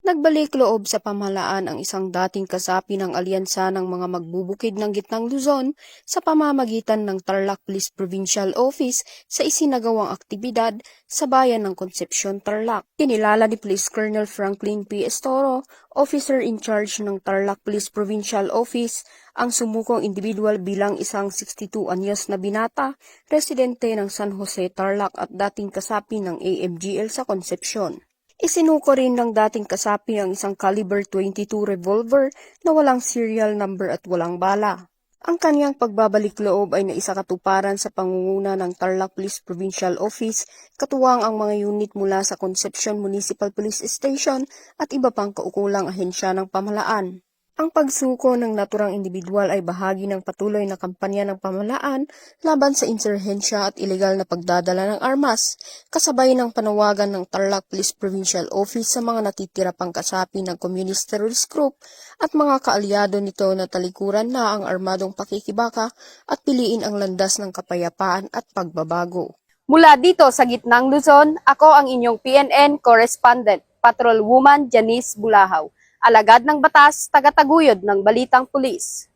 Nagbalik loob sa pamahalaan ang isang dating kasapi ng alyansa ng mga magbubukid ng Gitnang Luzon sa pamamagitan ng Tarlac Police Provincial Office sa isinagawang aktibidad sa bayan ng Concepcion, Tarlac. Kinilala ni Police Colonel Franklin P. Estoro, Officer in Charge ng Tarlac Police Provincial Office, ang sumukong individual bilang isang 62 anyos na binata, residente ng San Jose, Tarlac at dating kasapi ng AMGL sa Concepcion. Isinuko rin ng dating kasapi ang isang caliber .22 revolver na walang serial number at walang bala. Ang kanyang pagbabalik loob ay naisakatuparan sa pangunguna ng Tarlac Police Provincial Office, katuwang ang mga unit mula sa Concepcion Municipal Police Station at iba pang kaukulang ahensya ng pamahalaan. Ang pagsuko ng naturang individual ay bahagi ng patuloy na kampanya ng pamahalaan laban sa insurhensya at ilegal na pagdadala ng armas, kasabay ng panawagan ng Tarlac Police Provincial Office sa mga natitira pang kasapi ng Communist Terrorist Group at mga kaalyado nito na talikuran na ang armadong pakikibaka at piliin ang landas ng kapayapaan at pagbabago. Mula dito sa Gitnang Luzon, ako ang inyong PNN correspondent, Patrolwoman Janice Bulahaw. Alagad ng batas, tagataguyod ng Balitang Pulis.